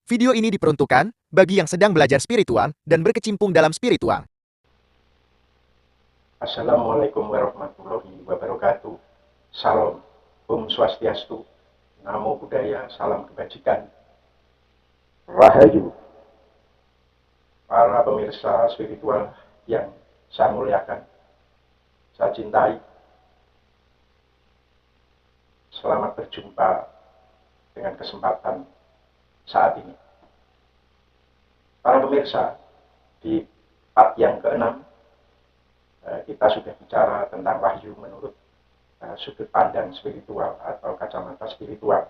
Video ini diperuntukkan bagi yang sedang belajar spiritual dan berkecimpung dalam spiritual. Assalamualaikum warahmatullahi wabarakatuh. Salam, Om Swastiastu, Namo Buddhaya, salam kebajikan. Rahayu, para pemirsa spiritual yang saya muliakan, saya cintai. Selamat berjumpa dengan kesempatan saat ini. Para pemirsa, di part yang ke-6 kita sudah bicara tentang wahyu menurut sudut pandang spiritual atau kacamata spiritual.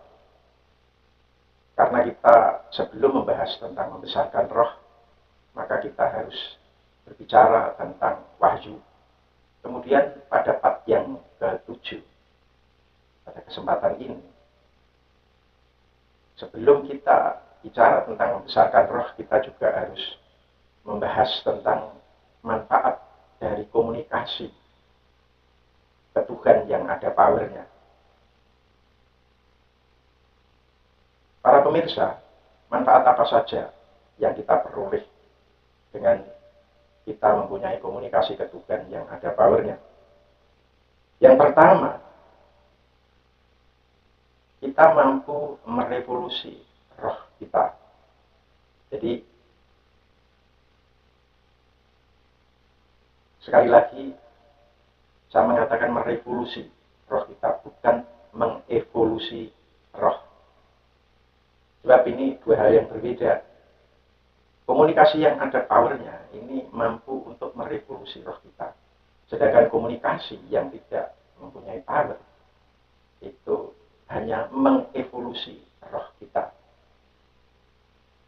Karena kita sebelum membahas tentang membesarkan roh, maka kita harus berbicara tentang wahyu. Kemudian pada part yang ke-7, pada kesempatan ini, sebelum kita bicara tentang membesarkan roh, kita juga harus membahas tentang manfaat dari komunikasi ke Tuhan yang ada powernya. Para pemirsa, manfaat apa saja yang kita peroleh dengan kita mempunyai komunikasi ke Tuhan yang ada powernya? Yang pertama, kita mampu merevolusi roh kita. Jadi, sekali lagi, saya mengatakan merevolusi roh kita, bukan mengevolusi roh. Sebab ini dua hal yang berbeda. Komunikasi yang ada powernya ini mampu untuk merevolusi roh kita. Sedangkan komunikasi yang tidak mempunyai power itu hanya mengevolusi roh kita.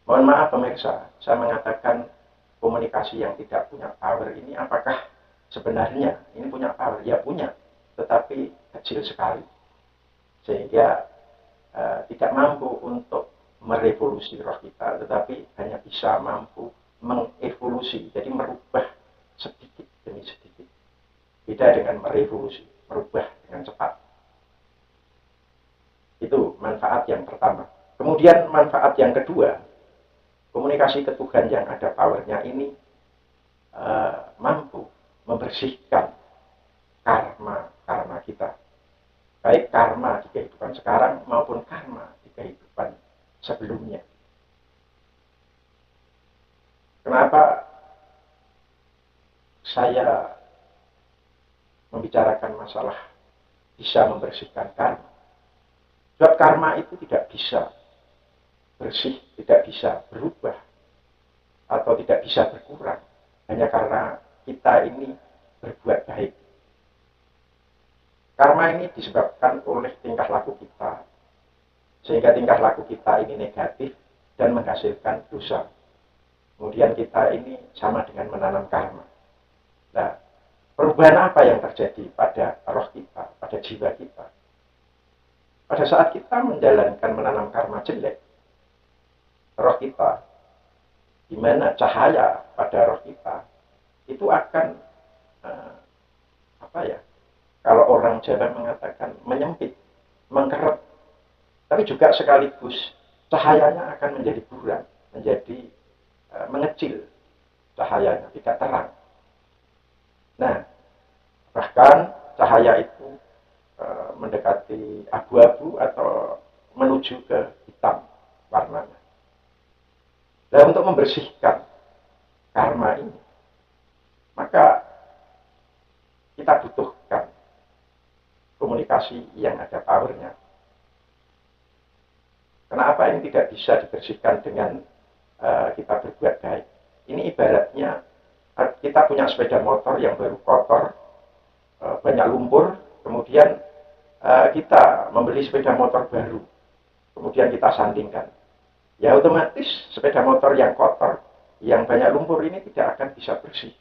Mohon maaf pemirsa, saya mengatakan komunikasi yang tidak punya power ini apakah sebenarnya ini punya power? Ya punya, tetapi kecil sekali. Sehingga tidak mampu untuk merevolusi roh kita, tetapi hanya bisa mampu mengevolusi, jadi merubah sedikit demi sedikit. Beda dengan merevolusi, merubah dengan cepat. Itu manfaat yang pertama. Kemudian manfaat yang kedua, komunikasi ke Tuhan yang ada powernya ini mampu membersihkan karma kita. Baik karma di kehidupan sekarang maupun karma di kehidupan sebelumnya. Kenapa saya membicarakan masalah bisa membersihkan karma? Sebab karma itu tidak bisa bersih, tidak bisa berubah, atau tidak bisa berkurang, hanya karena kita ini berbuat baik. Karma ini disebabkan oleh tingkah laku kita, sehingga tingkah laku kita ini negatif dan menghasilkan dosa. Kemudian kita ini sama dengan menanam karma. Nah, perubahan apa yang terjadi pada roh kita, pada jiwa kita? Pada saat kita menjalankan menanam karma jelek, roh kita, di mana cahaya pada roh kita, itu akan, kalau orang Jawa mengatakan menyempit, mengkeret, tapi juga sekaligus cahayanya akan menjadi buram, menjadi mengecil cahayanya, tidak terang. Nah, bahkan cahaya itu mendekati abu-abu atau menuju ke hitam warnanya. Nah, untuk membersihkan karma ini, maka kita butuhkan komunikasi yang ada powernya. Kenapa ini tidak bisa dibersihkan dengan kita berbuat baik? Ini ibaratnya kita punya sepeda motor yang baru kotor, banyak lumpur, kemudian kita membeli sepeda motor baru, kemudian kita sandingkan. Ya otomatis sepeda motor yang kotor, yang banyak lumpur ini tidak akan bisa bersih.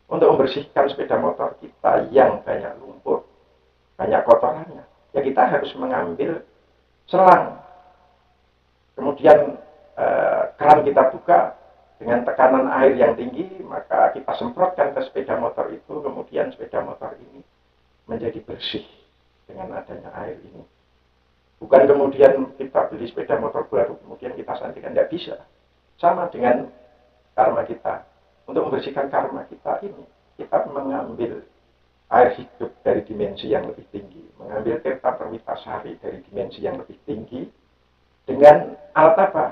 Untuk membersihkan sepeda motor kita yang banyak lumpur, banyak kotorannya, ya kita harus mengambil selang. Kemudian keran kita buka dengan tekanan air yang tinggi, maka kita semprotkan ke sepeda motor itu, kemudian sepeda motor ini menjadi bersih dengan adanya air ini. Bukan kemudian kita beli sepeda motor baru, kemudian kita santikan. Tidak bisa. Sama dengan karma kita. Untuk membersihkan karma kita ini, kita mengambil air hidup dari dimensi yang lebih tinggi, mengambil tirta perwitasari dari dimensi yang lebih tinggi, dengan alat apa?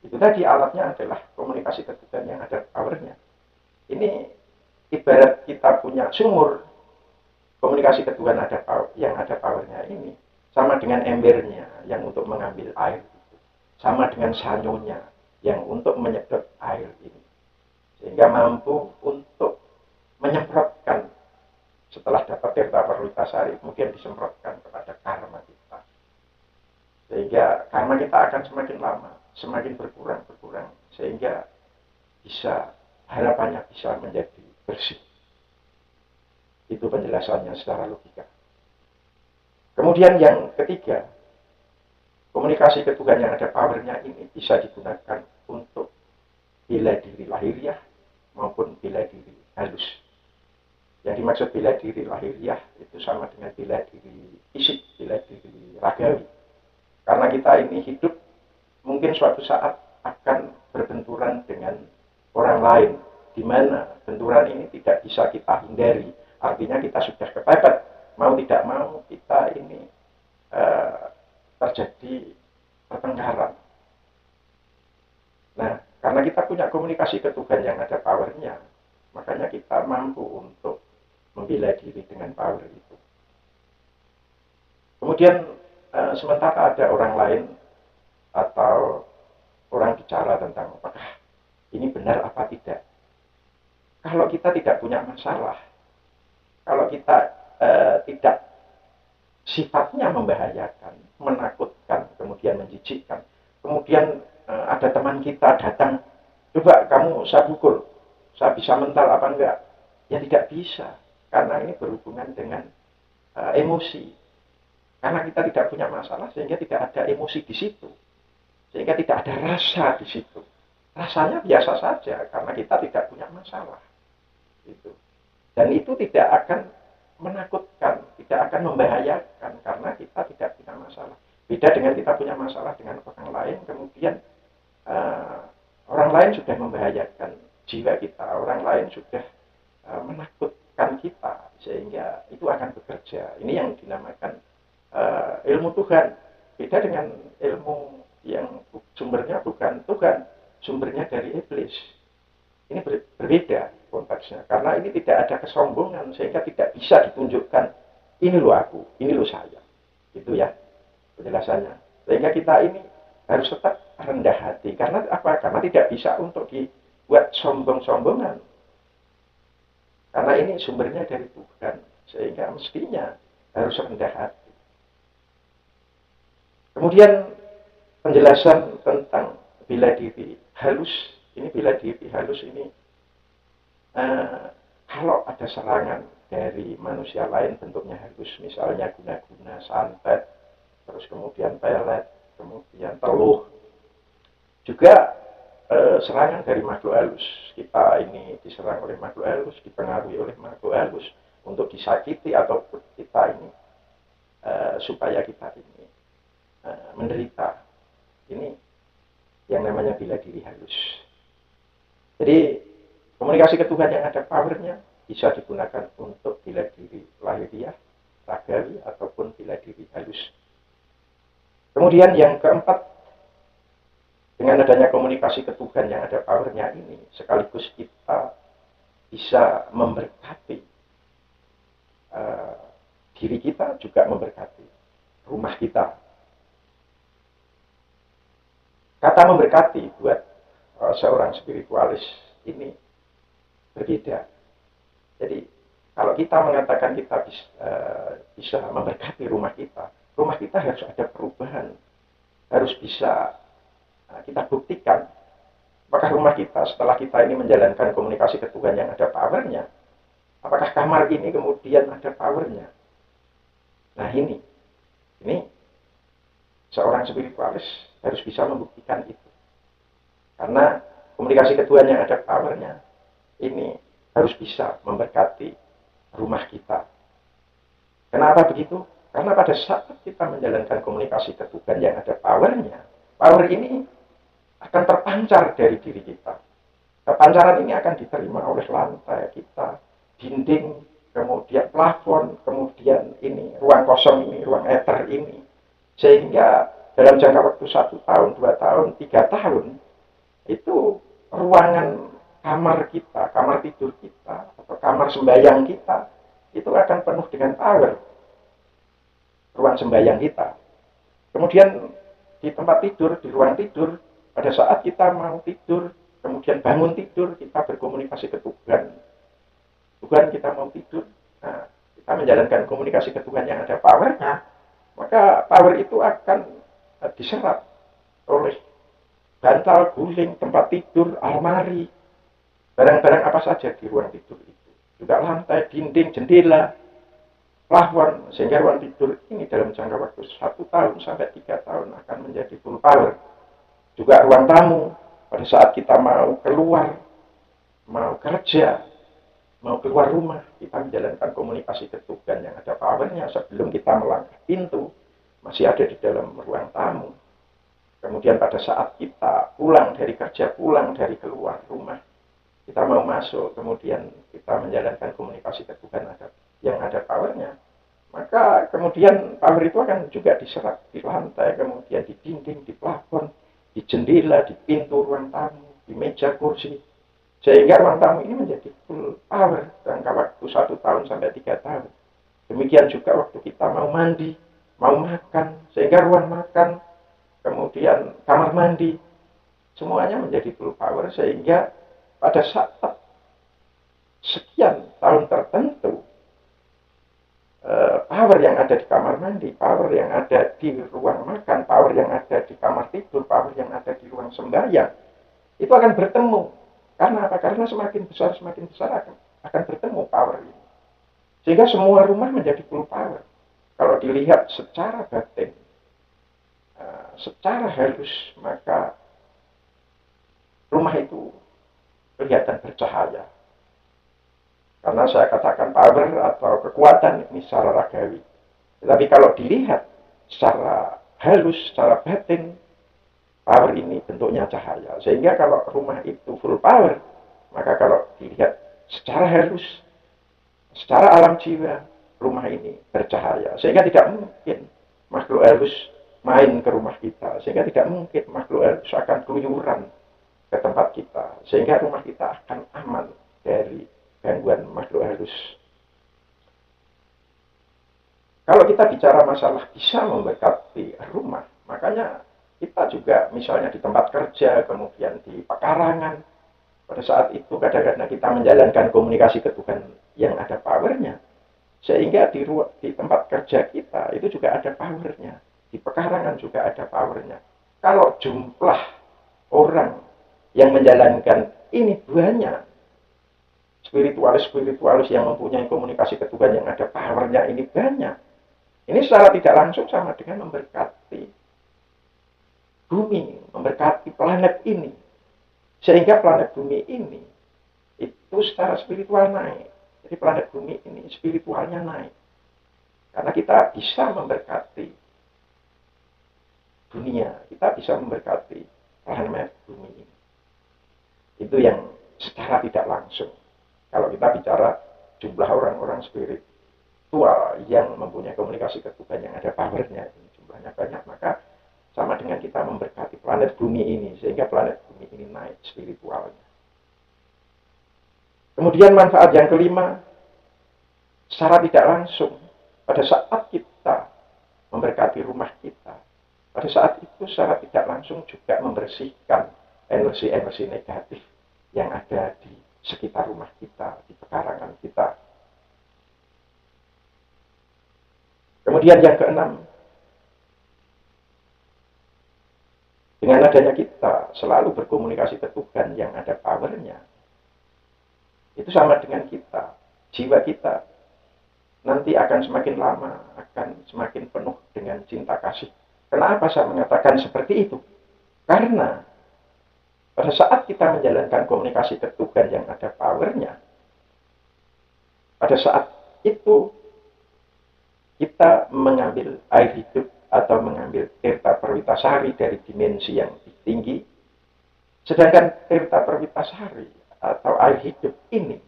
Itu tadi alatnya adalah komunikasi ketukan yang ada powernya. Ini ibarat kita punya sumur, komunikasi ketukan yang ada powernya ini, sama dengan embernya yang untuk mengambil air, sama dengan sanyonya yang untuk menyedot air ini, sehingga mampu untuk menyemprotkan setelah dapat tirta perwitasari, kemudian disemprotkan kepada karma kita, sehingga karma kita akan semakin lama, semakin berkurang, sehingga bisa, harapannya bisa menjadi bersih. Itu penjelasannya secara logika. Kemudian yang ketiga, komunikasi ketukan yang ada powernya ini bisa digunakan untuk bela diri lahiriah maupun bela diri halus. Yang dimaksud bela diri lahiriah itu sama dengan bela diri fisik, bela diri ragawi. Karena kita ini hidup mungkin suatu saat akan berbenturan dengan orang lain, di mana benturan ini tidak bisa kita hindari. Artinya kita sudah kepepet, mau tidak mau kita ini terjadi pertengkaran. Nah, karena kita punya komunikasi ketukan yang ada powernya, makanya kita mampu untuk membela diri dengan power itu. Kemudian sementara ada orang lain atau orang bicara tentang apakah ini benar apa tidak. Kalau kita tidak punya masalah, kalau kita tidak sifatnya membahayakan, menakutkan, kemudian menjijikkan, kemudian ada teman kita datang, coba kamu saya pukul, saya bisa mental apa enggak? Ya tidak bisa, karena ini berhubungan dengan emosi. Karena kita tidak punya masalah, sehingga tidak ada emosi di situ, sehingga tidak ada rasa di situ. Rasanya biasa saja, karena kita tidak punya masalah. Itu. Dan itu tidak akan menakutkan, tidak akan membahayakan, karena kita tidak punya masalah. Beda dengan kita punya masalah dengan orang lain, kemudian orang lain sudah membahayakan jiwa kita, orang lain sudah menakutkan kita, sehingga itu akan bekerja. Ini yang dinamakan ilmu Tuhan. Beda dengan ilmu yang sumbernya bukan Tuhan, sumbernya dari iblis. Ini berbeda konteksnya, karena ini tidak ada kesombongan, sehingga tidak bisa ditunjukkan ini lo aku, ini lo saya, gitu ya penjelasannya. Sehingga kita ini harus tetap rendah hati, karena apa? Karena tidak bisa untuk dibuat sombong-sombongan, karena ini sumbernya dari Tuhan, sehingga mestinya harus rendah hati. Kemudian penjelasan tentang bela diri halus. Ini bela diri halus ini, kalau ada serangan dari manusia lain bentuknya halus, misalnya guna-guna, santet, terus kemudian pelet, kemudian teluh, juga serangan dari makhluk halus. Kita ini diserang oleh makhluk halus, dipengaruhi oleh makhluk halus untuk disakiti ataupun kita ini supaya kita ini menderita. Ini yang namanya bela diri halus. Jadi komunikasi ketuhan yang ada powernya bisa digunakan untuk bela diri lahiriah, ragawi, ataupun bela diri halus. Kemudian yang keempat, dengan adanya komunikasi ketuhan yang ada powernya ini, sekaligus kita bisa memberkati diri kita, juga memberkati rumah kita. Kata memberkati buat seorang spiritualis ini berbeda. Jadi kalau kita mengatakan kita bisa memberkati rumah kita harus ada perubahan, harus bisa kita buktikan apakah rumah kita setelah kita ini menjalankan komunikasi ketuhan yang ada powernya, apakah kamar ini kemudian ada powernya. Nah ini seorang spiritualis harus bisa membuktikan itu, karena komunikasi ketuhan yang ada powernya ini harus bisa memberkati rumah kita. Kenapa begitu? Karena pada saat kita menjalankan komunikasi ke Tuhan yang ada powernya, power ini akan terpancar dari diri kita. Pancaran ini akan diterima oleh lantai kita, dinding, kemudian plafon, kemudian ini ruang kosong ini, ruang ether ini. Sehingga dalam jangka waktu 1 tahun, 2 tahun, 3 tahun, itu ruangan kamar kita, kamar tidur kita, atau kamar sembahyang kita, itu akan penuh dengan power. Ruang sembahyang kita. Kemudian di tempat tidur, di ruang tidur, pada saat kita mau tidur, kemudian bangun tidur, kita berkomunikasi ke Tuhan. Tuhan, kita mau tidur. Nah, kita menjalankan komunikasi ke Tuhan yang ada powernya, maka power itu akan diserap oleh bantal, guling, tempat tidur, almari, barang-barang apa saja di ruang tidur itu. Juga lantai, dinding, jendela, plafon, sehingga ruang tidur ini dalam jangka waktu 1 tahun sampai 3 tahun akan menjadi full power. Juga ruang tamu, pada saat kita mau keluar, mau kerja, mau keluar rumah, kita menjalankan komunikasi ke Tuhan yang ada powernya sebelum kita melangkah pintu, masih ada di dalam ruang tamu. Kemudian pada saat kita pulang dari kerja, pulang dari keluar rumah, kita mau masuk, kemudian kita menjalankan komunikasi ke Tuhan yang ada powernya, maka kemudian power itu akan juga diserap di lantai, kemudian di dinding, di plafon, di jendela, di pintu ruang tamu, di meja kursi, sehingga ruang tamu ini menjadi full power jangka waktu 1 tahun sampai 3 tahun. Demikian juga waktu kita mau mandi, mau makan, sehingga ruang makan, kemudian kamar mandi, semuanya menjadi full power, sehingga pada saat sekian tahun tertentu, power yang ada di kamar mandi, power yang ada di ruang makan, power yang ada di kamar tidur, power yang ada di ruang sembahyang, itu akan bertemu. Karena apa? Karena semakin besar akan bertemu power ini. Sehingga semua rumah menjadi full power. Kalau dilihat secara batin, secara halus, maka rumah itu kelihatan bercahaya. Karena saya katakan power atau kekuatan ini secara ragawi. Tetapi kalau dilihat secara halus, secara batin, power ini bentuknya cahaya. Sehingga kalau rumah itu full power, maka kalau dilihat secara halus, secara alam jiwa, rumah ini bercahaya. Sehingga tidak mungkin makhluk halus main ke rumah kita. Sehingga tidak mungkin makhluk halus akan keluyuran ke tempat kita. Sehingga rumah kita akan aman dari gangguan makhluk halus. Kalau kita bicara masalah bisa memberkati rumah, makanya kita juga misalnya di tempat kerja, kemudian di pekarangan, pada saat itu kadang-kadang kita menjalankan komunikasi ke Tuhan yang ada powernya, sehingga di tempat kerja kita itu juga ada powernya, di pekarangan juga ada powernya. Kalau jumlah orang yang menjalankan ini banyak, spiritualis yang mempunyai komunikasi ke Tuhan yang ada powernya ini banyak, ini secara tidak langsung sama dengan memberkati bumi, memberkati planet ini, sehingga planet bumi ini itu secara spiritual naik. Jadi planet bumi ini spiritualnya naik, karena kita bisa memberkati dunia, kita bisa memberkati planet bumi ini. Itu yang secara tidak langsung. Kalau kita bicara jumlah orang-orang spiritual yang mempunyai komunikasi ke Tuhan yang ada powernya, jumlahnya banyak, maka sama dengan kita memberkati planet bumi ini, sehingga planet bumi ini naik spiritualnya. Kemudian manfaat yang kelima, secara tidak langsung, pada saat kita memberkati rumah kita, pada saat itu secara tidak langsung juga membersihkan energi-energi negatif yang ada di sekitar rumah kita, di pekarangan kita. Kemudian yang keenam, dengan adanya kita selalu berkomunikasi ke Tuhan yang ada powernya, itu sama dengan kita, jiwa kita nanti akan semakin lama, akan semakin penuh dengan cinta kasih. Kenapa saya mengatakan seperti itu? Karena pada saat kita menjalankan komunikasi ke Tuhan yang ada powernya, pada saat itu kita mengambil air hidup atau mengambil Tirta Perwitasari dari dimensi yang tinggi, sedangkan Tirta Perwitasari atau air hidup ini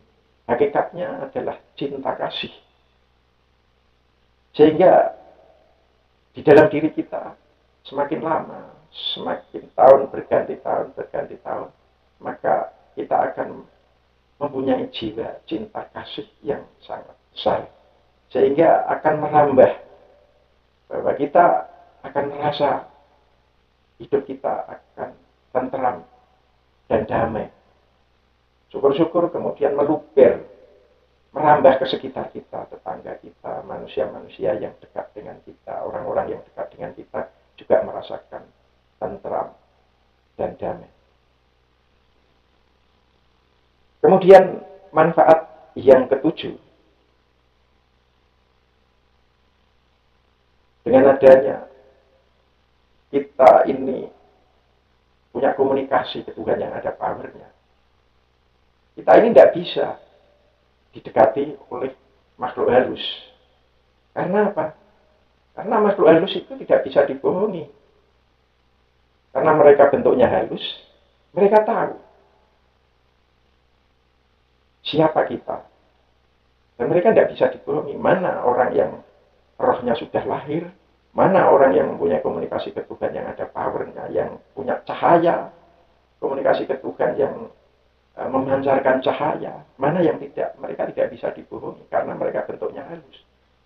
hakikatnya adalah cinta kasih. Sehingga di dalam diri kita semakin lama, semakin tahun berganti tahun, maka kita akan mempunyai jiwa cinta kasih yang sangat besar. Sehingga akan merambah bahwa kita akan merasa hidup kita akan tenteram dan damai. Syukur-syukur kemudian meluber, merambah ke sekitar kita, tetangga kita, manusia-manusia yang dekat dengan kita, orang-orang yang dekat dengan kita juga merasakan tenteram dan damai. Kemudian manfaat yang ketujuh, dengan adanya kita ini punya komunikasi ke Tuhan yang ada powernya, kita ini tidak bisa didekati oleh makhluk halus. Karena apa? Karena makhluk halus itu tidak bisa dibohongi. Karena mereka bentuknya halus, mereka tahu siapa kita. Dan mereka tidak bisa dibohongi. Mana orang yang rohnya sudah lahir, mana orang yang mempunyai komunikasi ke Tuhan yang ada powernya, yang punya cahaya, komunikasi ke Tuhan yang memancarkan cahaya, mana yang tidak, mereka tidak bisa dibohongi karena mereka bentuknya halus.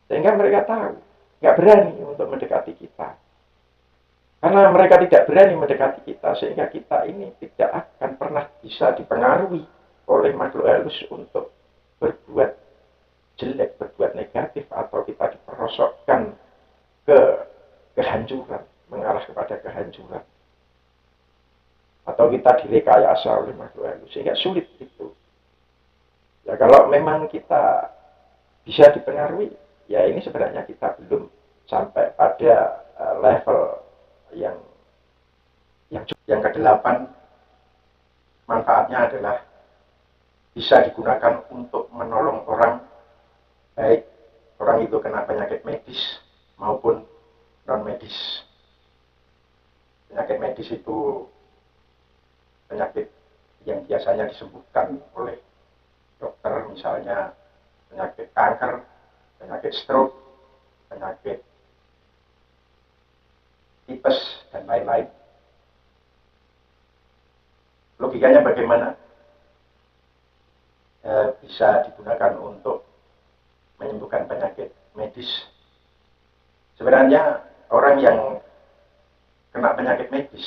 Sehingga mereka tahu, nggak berani untuk mendekati kita. Karena mereka tidak berani mendekati kita, sehingga kita ini tidak akan pernah bisa dipengaruhi oleh makhluk halus untuk berbuat jelek, berbuat negatif, atau kita diperosokkan ke kehancuran, mengarah kepada kehancuran. Atau kita direkayasa oleh makhluk halus, sehingga sulit itu. Ya kalau memang kita bisa dipengaruhi, ya ini sebenarnya kita belum sampai pada level yang kedelapan. Manfaatnya adalah bisa digunakan untuk menolong orang, baik orang itu kena penyakit medis maupun non medis. Penyakit medis itu penyakit yang biasanya disembuhkan oleh dokter, misalnya penyakit kanker, penyakit stroke, penyakit tipes, dan lain-lain. Logikanya bagaimana? Bisa digunakan untuk menyembuhkan penyakit medis. Sebenarnya orang yang kena penyakit medis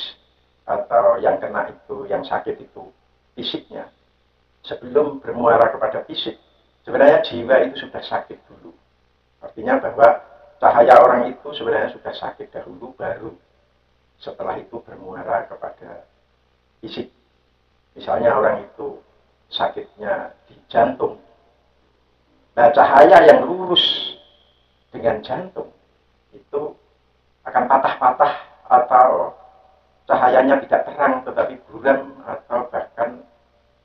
atau yang kena itu, yang sakit itu fisiknya, sebelum bermuara kepada fisik, sebenarnya jiwa itu sudah sakit dulu. Artinya bahwa cahaya orang itu sebenarnya sudah sakit dahulu, baru setelah itu bermuara kepada fisik. Misalnya orang itu sakitnya di jantung, nah cahaya yang lurus dengan jantung itu akan patah-patah, atau cahayanya tidak terang tetapi buram, atau bahkan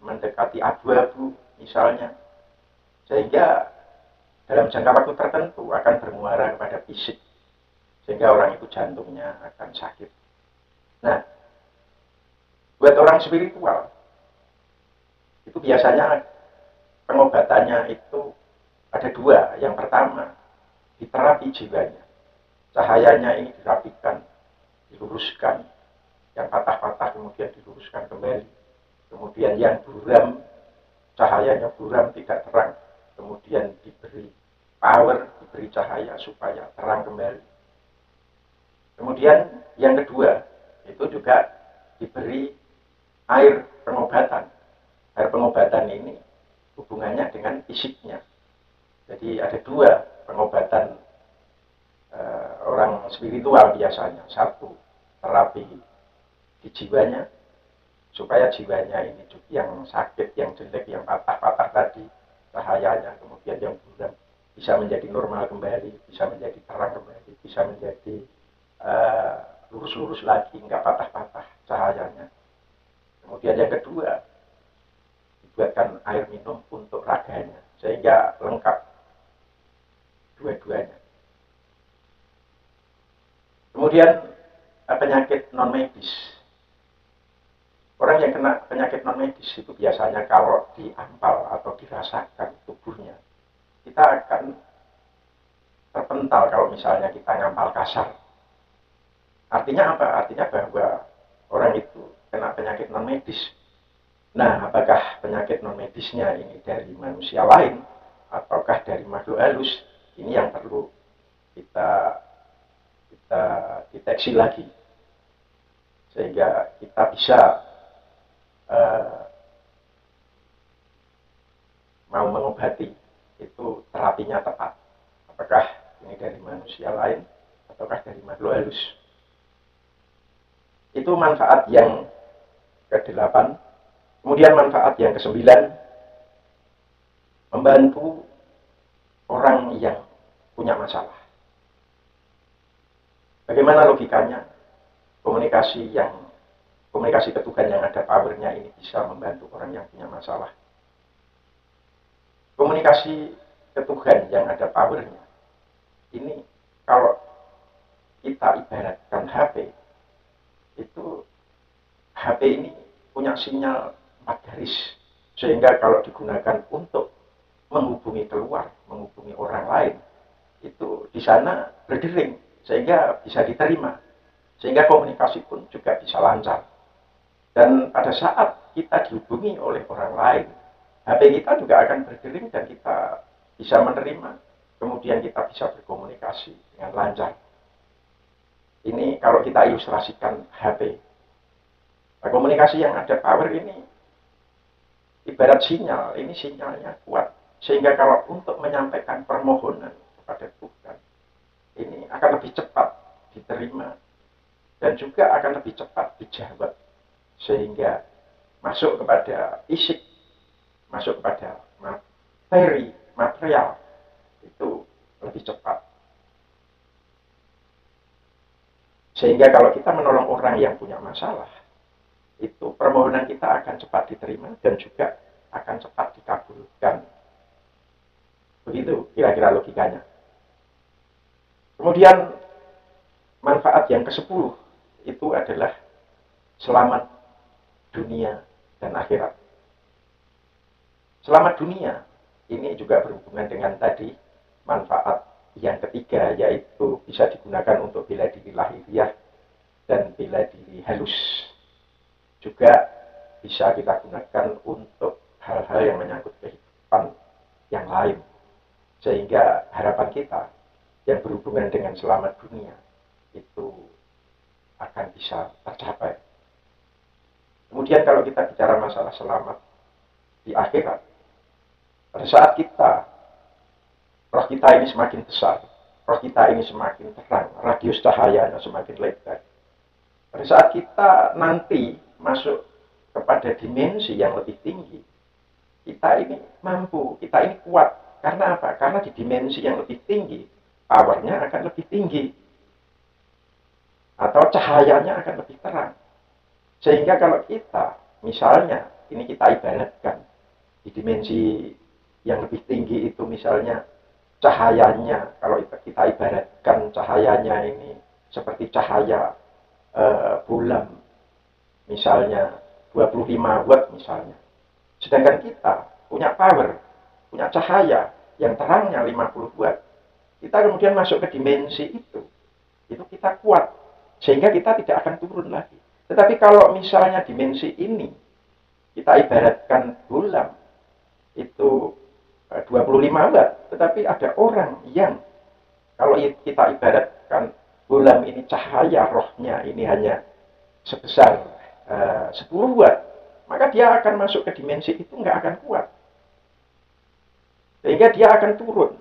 mendekati abu-abu misalnya, sehingga dalam jangka waktu tertentu akan bermuara kepada fisik, sehingga orang itu jantungnya akan sakit. Nah, buat orang spiritual itu biasanya pengobatannya itu ada dua. Yang pertama, diterapi jiwanya, cahayanya ini dirapikan, diluruskan, yang patah-patah kemudian diluruskan kembali, kemudian yang buram, cahayanya buram tidak terang, kemudian diberi power, diberi cahaya supaya terang kembali. Kemudian yang kedua itu juga diberi air pengobatan. Air pengobatan ini hubungannya dengan fisiknya. Jadi ada dua pengobatan orang spiritual biasanya. Satu, terapi di jiwanya, supaya jiwanya ini yang sakit, yang jelek, yang patah-patah tadi, cahayanya kemudian yang buram bisa menjadi normal kembali, bisa menjadi terang kembali, bisa menjadi lurus-lurus lagi, nggak patah-patah cahayanya. Kemudian yang kedua, dibuatkan air minum untuk raganya, sehingga lengkap dua-duanya. Kemudian penyakit non medis. Orang yang kena penyakit non medis itu biasanya kalau diampal atau dirasakan tubuhnya, kita akan terpental kalau misalnya kita ngampal kasar. Artinya apa? Artinya bahwa orang itu kena penyakit non medis. Nah, apakah penyakit non medisnya ini dari manusia lain ataukah dari makhluk halus? Ini yang perlu kita deteksi lagi, sehingga kita bisa mau mengobati itu terapinya tepat. Apakah ini dari manusia lain ataukah dari makhluk halus? Itu manfaat yang ke-8. Kemudian manfaat yang ke-9, membantu orang yang punya masalah. Bagaimana logikanya? Komunikasi ke Tuhan yang ada powernya ini bisa membantu orang yang punya masalah. Komunikasi ke Tuhan yang ada powernya ini, kalau kita ibaratkan HP, itu HP ini punya sinyal 4 garis, sehingga kalau digunakan untuk menghubungi keluar, menghubungi orang lain, itu di sana berdering, sehingga bisa diterima, sehingga komunikasi pun juga bisa lancar. Dan pada saat kita dihubungi oleh orang lain, HP kita juga akan berdering dan kita bisa menerima, kemudian kita bisa berkomunikasi dengan lancar. Ini kalau kita ilustrasikan HP. Nah, komunikasi yang ada power ini ibarat sinyal, ini sinyalnya kuat, sehingga kalau untuk menyampaikan permohonan kepada Tuhan, ini akan lebih cepat diterima dan juga akan lebih cepat dijawab, sehingga masuk kepada fisik, masuk kepada material itu lebih cepat. Sehingga kalau kita menolong orang yang punya masalah, itu permohonan kita akan cepat diterima dan juga akan cepat dikabulkan. Begitu kira-kira logikanya. Kemudian manfaat yang ke-10 itu adalah selamat dunia dan akhirat. Selamat dunia ini juga berhubungan dengan tadi manfaat yang ketiga, yaitu bisa digunakan untuk bela diri lahiriah dan bela diri halus. Juga bisa kita gunakan untuk hal-hal yang menyangkut kehidupan yang lain, sehingga harapan kita yang berhubungan dengan selamat dunia itu akan bisa tercapai. Kemudian kalau kita bicara masalah selamat di akhirat, pada saat roh kita ini semakin besar, roh kita ini semakin terang, radius cahayanya semakin lebar. Pada saat kita nanti masuk kepada dimensi yang lebih tinggi, kita ini mampu, kita ini kuat. Karena apa? Karena di dimensi yang lebih tinggi, powernya akan lebih tinggi, atau cahayanya akan lebih terang. Sehingga kalau kita, misalnya, ini kita ibaratkan di dimensi yang lebih tinggi itu, misalnya cahayanya, kalau kita ibaratkan cahayanya ini seperti cahaya bulan, misalnya 25 watt misalnya. Sedangkan kita punya power, punya cahaya yang terangnya 50 watt. Kita kemudian masuk ke dimensi itu kita kuat, sehingga kita tidak akan turun lagi. Tetapi kalau misalnya dimensi ini kita ibaratkan bulan, itu 25 watt, tetapi ada orang yang kalau kita ibaratkan bulan ini cahaya rohnya ini hanya sebesar 10 watt, maka dia akan masuk ke dimensi itu nggak akan kuat, sehingga dia akan turun.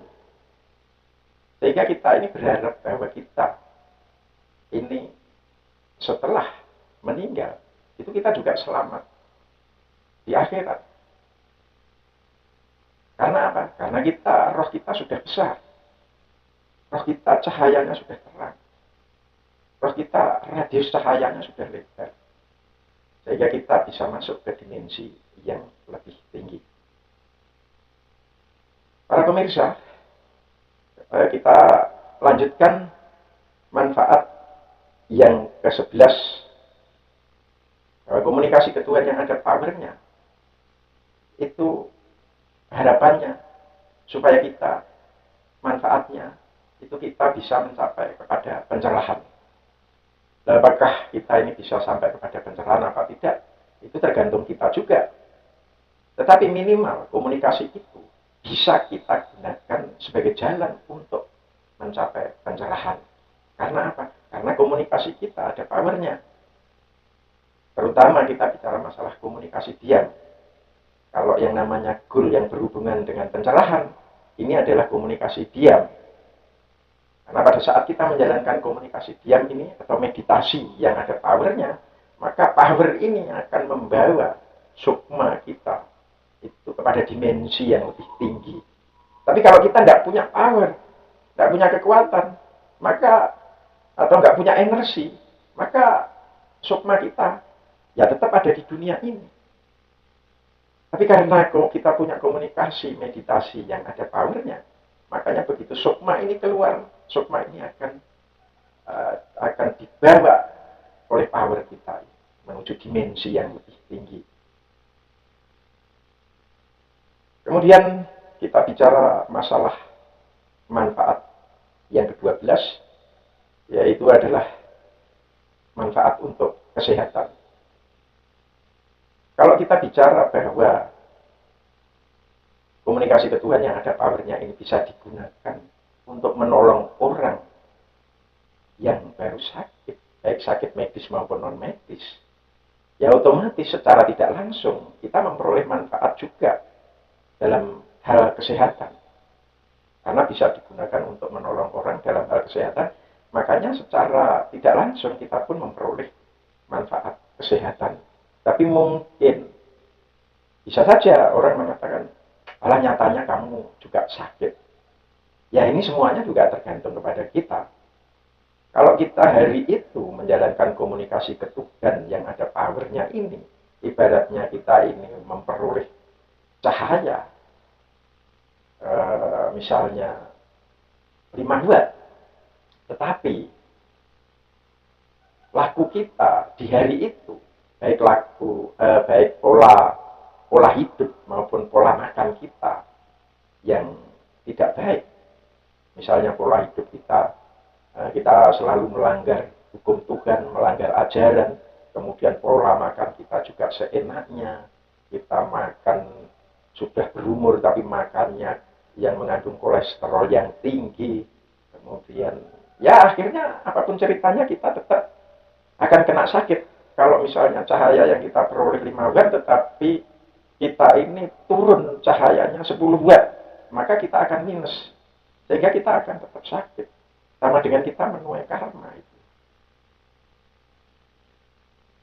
Sehingga kita ini berharap bahwa kita ini setelah meninggal itu kita juga selamat di akhirat. Karena apa? Karena roh kita sudah besar, roh kita cahayanya sudah terang, roh kita radius cahayanya sudah lebar, sehingga kita bisa masuk ke dimensi yang lebih tinggi. Para pemirsa, kita lanjutkan manfaat yang ke-11, komunikasi ke Tuhan yang ada powernya, itu harapannya supaya kita, manfaatnya, itu kita bisa mencapai kepada pencerahan. Apakah kita ini bisa sampai kepada pencerahan apa tidak, itu tergantung kita juga. Tetapi minimal komunikasi itu bisa kita gunakan sebagai jalan untuk mencapai pencerahan. Karena apa? Karena komunikasi kita ada powernya. Terutama kita bicara masalah komunikasi diam. Kalau yang namanya goal yang berhubungan dengan pencerahan, ini adalah komunikasi diam. Karena pada saat kita menjalankan komunikasi diam ini atau meditasi yang ada powernya, maka power ini akan membawa sukma kita itu kepada dimensi yang lebih tinggi. Tapi kalau kita nggak punya power, nggak punya kekuatan, maka atau nggak punya energi, maka sukma kita ya tetap ada di dunia ini. Tapi karena kita punya komunikasi, meditasi yang ada powernya, makanya begitu sukma ini keluar, sukma ini akan dibawa oleh power kita menuju dimensi yang lebih tinggi. Kemudian kita bicara masalah manfaat yang ke-12, yaitu adalah manfaat untuk kesehatan. Kalau kita bicara bahwa komunikasi ke Tuhan yang ada powernya ini bisa digunakan untuk menolong orang yang baru sakit, baik sakit medis maupun non-medis, ya otomatis secara tidak langsung kita memperoleh manfaat juga dalam hal kesehatan. Karena bisa digunakan untuk menolong orang dalam hal kesehatan, makanya secara tidak langsung kita pun memperoleh manfaat kesehatan. Tapi mungkin bisa saja orang mengatakan, alah nyatanya kamu juga sakit. Ya ini semuanya juga tergantung kepada kita. Kalau kita hari itu menjalankan komunikasi ke Tuhan yang ada powernya ini, ibaratnya kita ini memperoleh cahaya, misalnya 5 watt, tetapi laku kita di hari itu, baik pola hidup maupun pola makan kita yang tidak baik, misalnya pola hidup kita selalu melanggar hukum Tuhan, melanggar ajaran, kemudian pola makan kita juga seenaknya, kita makan sudah berumur tapi makannya yang mengandung kolesterol yang tinggi, kemudian ya akhirnya apapun ceritanya kita tetap akan kena sakit. Kalau misalnya cahaya yang kita peroleh 5 watt tetapi kita ini turun cahayanya 10 watt, maka kita akan minus, sehingga kita akan tetap sakit, sama dengan kita menuai karma itu.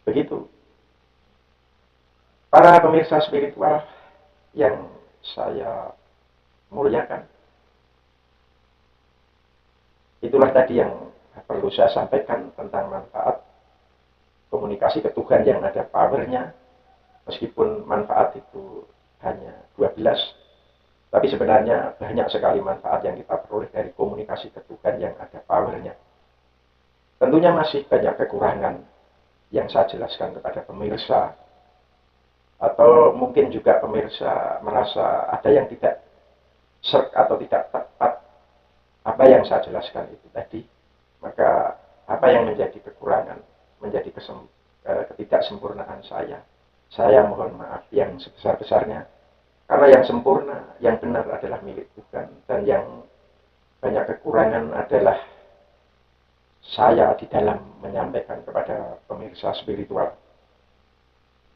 Begitu. Para pemirsa spiritual yang saya muliakan, itulah tadi yang perlu saya sampaikan tentang manfaat komunikasi ke Tuhan yang ada powernya. Meskipun manfaat itu hanya 12, tapi sebenarnya banyak sekali manfaat yang kita peroleh dari komunikasi ke Tuhan yang ada powernya. Tentunya masih banyak kekurangan yang saya jelaskan kepada pemirsa, atau mungkin juga pemirsa merasa ada yang tidak serk atau tidak tepat apa yang saya jelaskan itu tadi. Maka apa yang menjadi kekurangan, menjadi ketidaksempurnaan saya mohon maaf yang sebesar-besarnya. Karena yang sempurna, yang benar adalah milik Tuhan, dan yang banyak kekurangan adalah saya di dalam menyampaikan kepada pemirsa spiritual.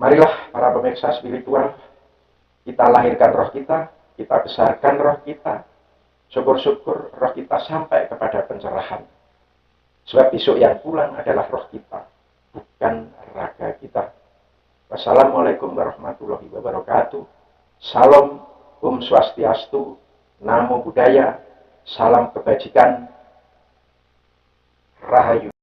Marilah para pemirsa spiritual, kita lahirkan roh kita besarkan roh kita, syukur-syukur roh kita sampai kepada pencerahan. Sebab besok yang pulang adalah roh kita, bukan raga kita. Wassalamualaikum warahmatullahi wabarakatuh. Salam, Om Swastiastu, Namo Buddhaya, salam kebajikan, Rahayu.